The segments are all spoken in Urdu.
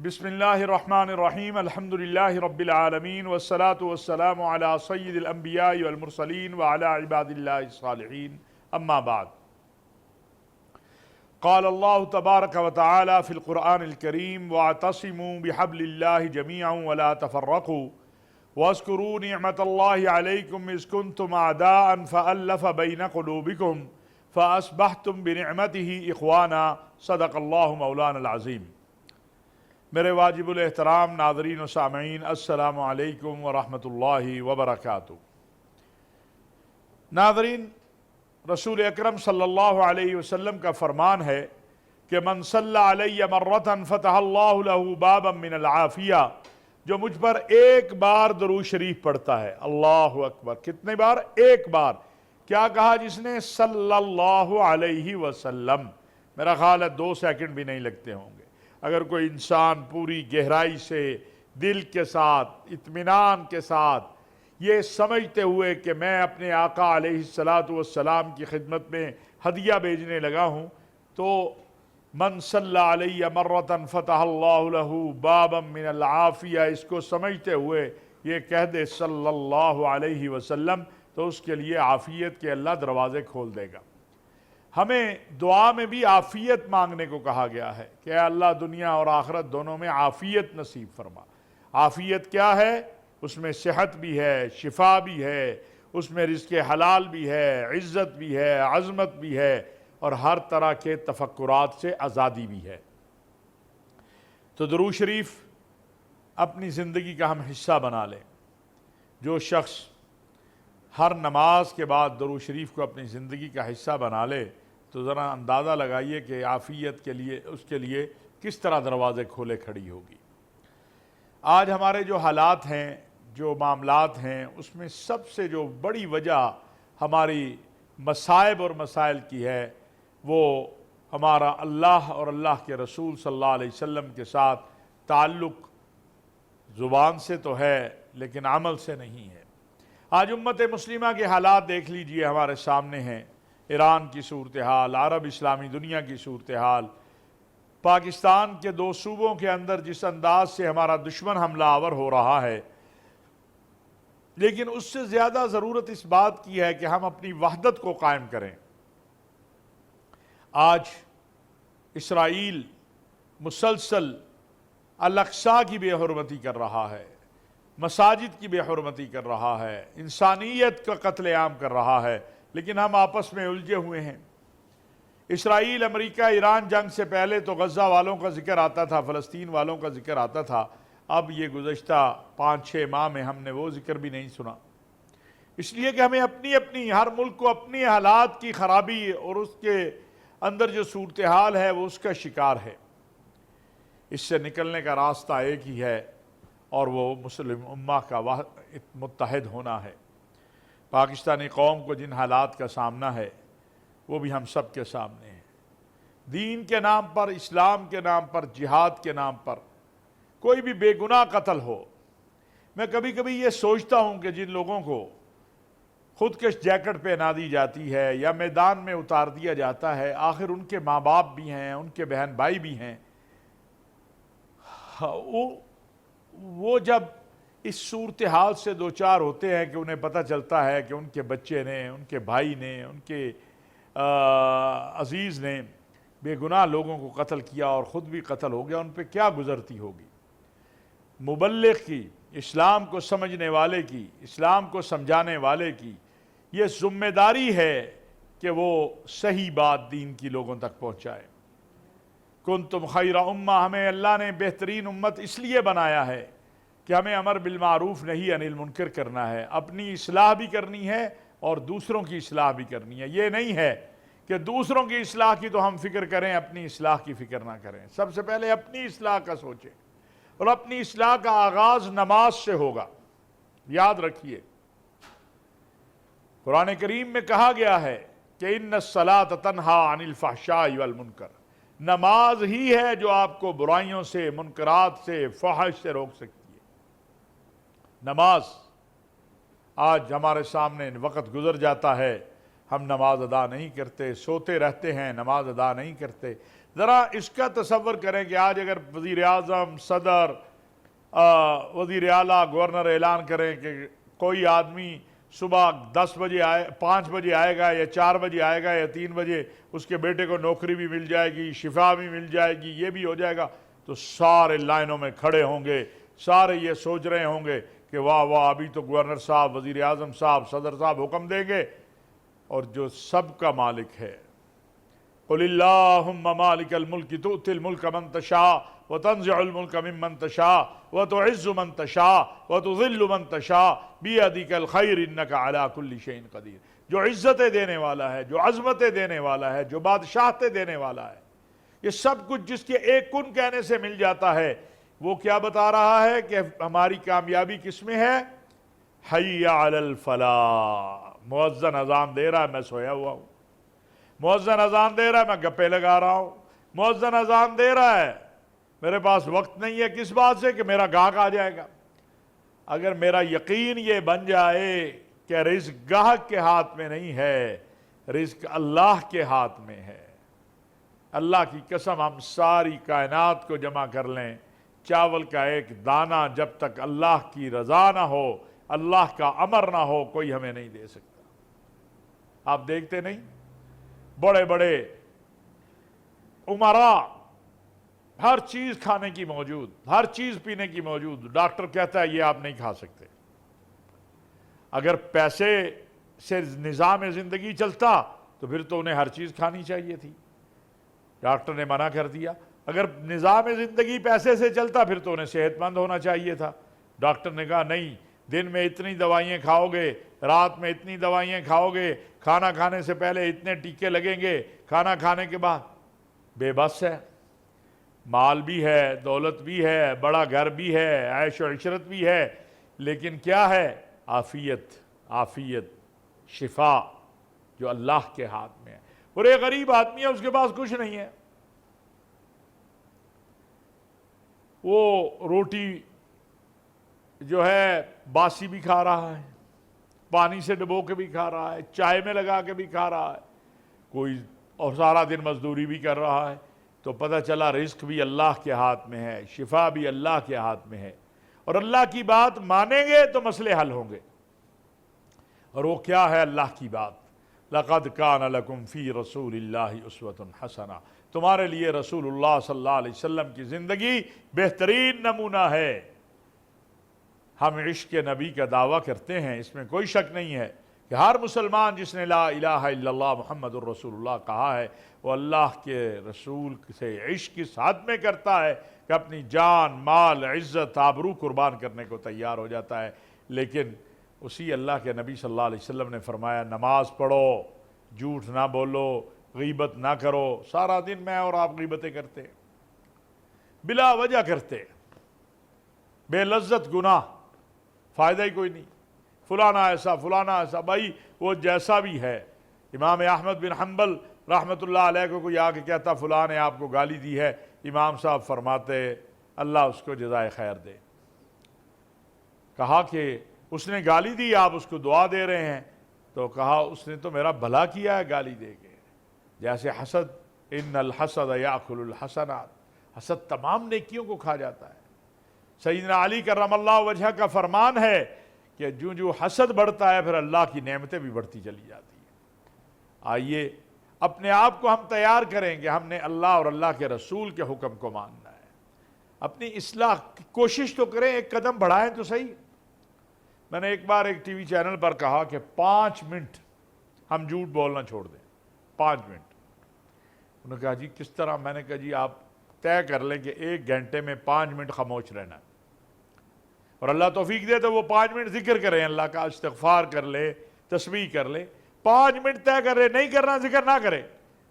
بسم اللہ الرحمن الرحیم الحمدللہ رب العالمین والصلاة والسلام علی سید الانبیاء والمرسلین وعلی عباد اللہ الصالحین اما بعد قال اللہ تبارک وتعالی فی القرآن الکریم واعتصموا بحبل اللہ جمیعا ولا تفرقوا واذکروا نعمت اللہ علیکم اذ کنتم اعداء فألف بین قلوبکم فاصبحتم بنعمتہ اخوانا صدق اللہ مولانا العظیم۔ میرے واجب الاحترام ناظرین و سامعین، السلام علیکم ورحمۃ اللہ وبرکاتہ۔ ناظرین، رسول اکرم صلی اللہ علیہ وسلم کا فرمان ہے کہ من صلی علی مرۃ فتح اللہ لہ بابا من العافیہ، جو مجھ پر ایک بار درود شریف پڑھتا ہے۔ اللہ اکبر! کتنے بار؟ ایک بار۔ کیا کہا جس نے؟ صلی اللہ علیہ وسلم۔ میرا خیال ہے 2 سیکنڈ بھی نہیں لگتے ہوں گے اگر کوئی انسان پوری گہرائی سے، دل کے ساتھ، اطمینان کے ساتھ یہ سمجھتے ہوئے کہ میں اپنے آقا علیہ السلام کی خدمت میں ہدیہ بھیجنے لگا ہوں، تو من صلی علی مرۃ فتح اللہ لہ بابا من العافیہ، اس کو سمجھتے ہوئے یہ کہہ دے صلی اللہ علیہ وسلم، تو اس کے لیے عافیت کے اللہ دروازے کھول دے گا۔ ہمیں دعا میں بھی عافیت مانگنے کو کہا گیا ہے کہ اے اللہ دنیا اور آخرت دونوں میں عافیت نصیب فرما۔ عافیت کیا ہے؟ اس میں صحت بھی ہے، شفا بھی ہے، اس میں رزق حلال بھی ہے، عزت بھی ہے، عظمت بھی ہے، اور ہر طرح کے تفکرات سے آزادی بھی ہے۔ تو درود شریف اپنی زندگی کا ہم حصہ بنا لیں۔ جو شخص ہر نماز کے بعد درود شریف کو اپنی زندگی کا حصہ بنا لے تو ذرا اندازہ لگائیے کہ عافیت کے لیے اس کے لیے کس طرح دروازے کھولے کھڑی ہوگی۔ آج ہمارے جو حالات ہیں، جو معاملات ہیں، اس میں سب سے جو بڑی وجہ ہماری مصائب اور مسائل کی ہے، وہ ہمارا اللہ اور اللہ کے رسول صلی اللہ علیہ وسلم کے ساتھ تعلق زبان سے تو ہے لیکن عمل سے نہیں ہے۔ آج امت مسلمہ کے حالات دیکھ لیجئے، ہمارے سامنے ہیں۔ ایران کی صورتحال، عرب اسلامی دنیا کی صورتحال، پاکستان کے 2 صوبوں کے اندر جس انداز سے ہمارا دشمن حملہ آور ہو رہا ہے، لیکن اس سے زیادہ ضرورت اس بات کی ہے کہ ہم اپنی وحدت کو قائم کریں۔ آج اسرائیل مسلسل الاقصی کی بے حرمتی کر رہا ہے، مساجد کی بے حرمتی کر رہا ہے، انسانیت کا قتل عام کر رہا ہے، لیکن ہم آپس میں الجھے ہوئے ہیں۔ اسرائیل، امریکہ، ایران جنگ سے پہلے تو غزہ والوں کا ذکر آتا تھا، فلسطین والوں کا ذکر آتا تھا۔ اب یہ گزشتہ 5-6 ماہ میں ہم نے وہ ذکر بھی نہیں سنا، اس لیے کہ ہمیں اپنی ہر ملک کو اپنی حالات کی خرابی اور اس کے اندر جو صورتحال ہے وہ اس کا شکار ہے۔ اس سے نکلنے کا راستہ ایک ہی ہے، اور وہ مسلم امہ کا متحد ہونا ہے۔ پاکستانی قوم کو جن حالات کا سامنا ہے وہ بھی ہم سب کے سامنے ہے۔ دین کے نام پر، اسلام کے نام پر، جہاد کے نام پر کوئی بھی بے گناہ قتل ہو۔ میں کبھی کبھی یہ سوچتا ہوں کہ جن لوگوں کو خودکش جیکٹ پہنا دی جاتی ہے یا میدان میں اتار دیا جاتا ہے، آخر ان کے ماں باپ بھی ہیں، ان کے بہن بھائی بھی ہیں۔ وہ جب اس صورتحال سے دوچار ہوتے ہیں کہ انہیں پتہ چلتا ہے کہ ان کے بچے نے، ان کے بھائی نے، ان کے عزیز نے بے گناہ لوگوں کو قتل کیا اور خود بھی قتل ہو گیا، ان پہ کیا گزرتی ہوگی۔ مبلغ کی، اسلام کو سمجھنے والے کی، اسلام کو سمجھانے والے کی یہ ذمہ داری ہے کہ وہ صحیح بات دین کی لوگوں تک پہنچائے۔ کنتم خیر امہ، ہمیں اللہ نے بہترین امت اس لیے بنایا ہے کہ ہمیں امر بالمعروف نہی عن المنکر کرنا ہے، اپنی اصلاح بھی کرنی ہے اور دوسروں کی اصلاح بھی کرنی ہے۔ یہ نہیں ہے کہ دوسروں کی اصلاح کی تو ہم فکر کریں، اپنی اصلاح کی فکر نہ کریں۔ سب سے پہلے اپنی اصلاح کا سوچیں، اور اپنی اصلاح کا آغاز نماز سے ہوگا۔ یاد رکھیے، قرآن کریم میں کہا گیا ہے کہ ان الصلاۃ تنہی عن الفحشاء والمنکر، نماز ہی ہے جو آپ کو برائیوں سے، منکرات سے، فحش سے روک سکتی ہے۔ نماز، آج ہمارے سامنے وقت گزر جاتا ہے، ہم نماز ادا نہیں کرتے، سوتے رہتے ہیں، نماز ادا نہیں کرتے۔ ذرا اس کا تصور کریں کہ آج اگر وزیر اعظم، صدر، وزیر اعلیٰ، گورنر اعلان کریں کہ کوئی آدمی صبح 10 بجے 5 بجے آئے گا یا 4 بجے آئے گا یا 3 بجے، اس کے بیٹے کو نوکری بھی مل جائے گی، شفا بھی مل جائے گی، یہ بھی ہو جائے گا، تو سارے لائنوں میں کھڑے ہوں گے، سارے یہ سوچ رہے ہوں گے کہ واہ واہ، ابھی تو گورنر صاحب، وزیر اعظم صاحب، صدر صاحب حکم دیں گے، اور جو سب کا مالک ہے، قل اللہم مالک الملک تؤتی الملک من تشاء وتنزع الملک ممن تشاء وتعز من تشاء وتذل من تشاء بیدک الخیر انک علی کل شیء قدیر۔ جو عزتیں دینے والا ہے، جو عظمتیں دینے والا ہے، جو بادشاہتیں دینے والا ہے، یہ سب کچھ جس کے ایک کن کہنے سے مل جاتا ہے، وہ کیا بتا رہا ہے کہ ہماری کامیابی کس میں ہے؟ حی علی الفلاح۔ مؤذن اذان دے رہا ہے، میں سویا ہوا ہوں، مؤذن اذان دے رہا ہے، میں گپے لگا رہا ہوں، مؤذن اذان دے رہا ہے، میرے پاس وقت نہیں ہے کس بات سے کہ میرا گاہک آ جائے گا۔ اگر میرا یقین یہ بن جائے کہ رزق گاہک کے ہاتھ میں نہیں ہے، رزق اللہ کے ہاتھ میں ہے، اللہ کی قسم ہم ساری کائنات کو جمع کر لیں، چاول کا ایک دانہ جب تک اللہ کی رضا نہ ہو، اللہ کا امر نہ ہو، کوئی ہمیں نہیں دے سکتا۔ آپ دیکھتے نہیں، بڑے بڑے امراء، ہر چیز کھانے کی موجود، ہر چیز پینے کی موجود، ڈاکٹر کہتا ہے یہ آپ نہیں کھا سکتے۔ اگر پیسے سے نظام زندگی چلتا تو پھر تو انہیں ہر چیز کھانی چاہیے تھی، ڈاکٹر نے منع کر دیا۔ اگر نظام زندگی پیسے سے چلتا پھر تو انہیں صحت مند ہونا چاہیے تھا، ڈاکٹر نے کہا نہیں، دن میں اتنی دوائیں کھاؤ گے، رات میں اتنی دوائیں کھاؤ گے، کھانا کھانے سے پہلے اتنے ٹیکے لگیں گے، کھانا کھانے کے بعد۔ بے بس ہے، مال بھی ہے، دولت بھی ہے، بڑا گھر بھی ہے، عیش و عشرت بھی ہے، لیکن کیا ہے؟ عافیت، عافیت، شفا جو اللہ کے ہاتھ میں ہے۔ اور ایک غریب آدمی ہے، اس کے پاس کچھ نہیں ہے، وہ روٹی جو ہے باسی بھی کھا رہا ہے، پانی سے ڈبو کے بھی کھا رہا ہے، چائے میں لگا کے بھی کھا رہا ہے، کوئی اور سارا دن مزدوری بھی کر رہا ہے، تو پتہ چلا رزق بھی اللہ کے ہاتھ میں ہے، شفا بھی اللہ کے ہاتھ میں ہے، اور اللہ کی بات مانیں گے تو مسئلے حل ہوں گے۔ اور وہ کیا ہے اللہ کی بات؟ لَقَدْ كَانَ لَكُمْ فِي رَسُولِ اللَّهِ أُسْوَةٌ حَسَنَةٌ، تمہارے لیے رسول اللہ صلی اللہ علیہ وسلم کی زندگی بہترین نمونہ ہے۔ ہم عشق نبی کا دعویٰ کرتے ہیں، اس میں کوئی شک نہیں ہے کہ ہر مسلمان جس نے لا الہ الا اللہ محمد الرسول اللہ کہا ہے، وہ اللہ کے رسول سے عشق اس حد میں کرتا ہے کہ اپنی جان، مال، عزت، آبرو قربان کرنے کو تیار ہو جاتا ہے۔ لیکن اسی اللہ کے نبی صلی اللہ علیہ وسلم نے فرمایا نماز پڑھو، جھوٹ نہ بولو، غیبت نہ کرو۔ سارا دن میں اور آپ غیبتیں کرتے، بلا وجہ کرتے، بے لذت گناہ، فائدہ ہی کوئی نہیں، فلانا ایسا، فلانا ایسا۔ بھائی وہ جیسا بھی ہے، امام احمد بن حنبل رحمۃ اللہ علیہ کو کوئی آ کے کہتا فلاں نے آپ کو گالی دی ہے، امام صاحب فرماتے اللہ اس کو جزائے خیر دے۔ کہا کہ اس نے گالی دی، آپ اس کو دعا دے رہے ہیں، تو کہا اس نے تو میرا بھلا کیا ہے گالی دے کے۔ جیسے حسد، ان الحسد یاکل الحسنات، حسد تمام نیکیوں کو کھا جاتا ہے۔ سیدنا علی کرم اللہ وجہ کا فرمان ہے کہ جو جو حسد بڑھتا ہے پھر اللہ کی نعمتیں بھی بڑھتی چلی جاتی ہیں۔ آئیے اپنے آپ کو ہم تیار کریں کہ ہم نے اللہ اور اللہ کے رسول کے حکم کو ماننا ہے، اپنی اصلاح کی کوشش تو کریں، ایک قدم بڑھائیں تو صحیح۔ میں نے ایک بار ایک ٹی وی چینل پر کہا کہ 5 منٹ ہم جھوٹ بولنا چھوڑ دیں، 5 منٹ۔ انہوں نے کہا جی کس طرح؟ میں نے کہا جی آپ طے کر لیں کہ 1 گھنٹے میں 5 منٹ خاموش رہنا ہے، اور اللہ توفیق دے تو وہ 5 منٹ ذکر کریں، اللہ کا استغفار کر لے، تسبیح کر لے۔ 5 منٹ طے کر لے، نہیں کرنا ذکر نہ کرے،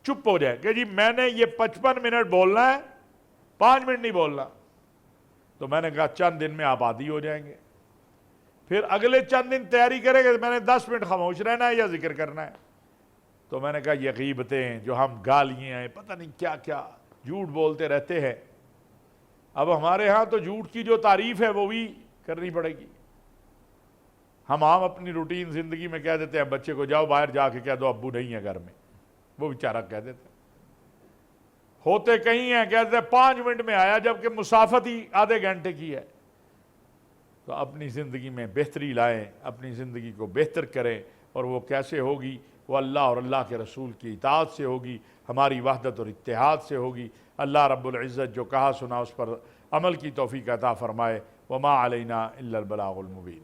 چپ ہو جائے کہ جی میں نے یہ 55 منٹ بولنا ہے، 5 منٹ نہیں بولنا۔ تو میں نے کہا چند دن میں آپ عادی ہو جائیں گے، پھر اگلے چند دن تیاری کریں گے میں نے 10 منٹ خاموش رہنا ہے یا ذکر کرنا ہے۔ تو میں نے کہا یہ غیبتیں جو ہم گالیاں ہیں، پتہ نہیں کیا کیا جھوٹ بولتے رہتے ہیں، اب ہمارے ہاں تو جھوٹ کی جو تعریف ہے وہ بھی کرنی پڑے گی۔ ہم عام اپنی روٹین زندگی میں کہہ دیتے ہیں بچے کو جاؤ باہر جا کے کہہ دو ابو نہیں ہے گھر میں، وہ بیچارہ کہہ دیتا ہے۔ ہوتے کہیں ہیں کہتے ہیں 5 منٹ میں آیا، جبکہ مسافت ہی آدھے گھنٹے کی ہے۔ تو اپنی زندگی میں بہتری لائیں، اپنی زندگی کو بہتر کریں، اور وہ کیسے ہوگی؟ وہ اللہ اور اللہ کے رسول کی اطاعت سے ہوگی، ہماری وحدت اور اتحاد سے ہوگی۔ اللہ رب العزت جو کہا سنا اس پر عمل کی توفیق عطا فرمائے۔ وما علینا الا البلاغ المبین۔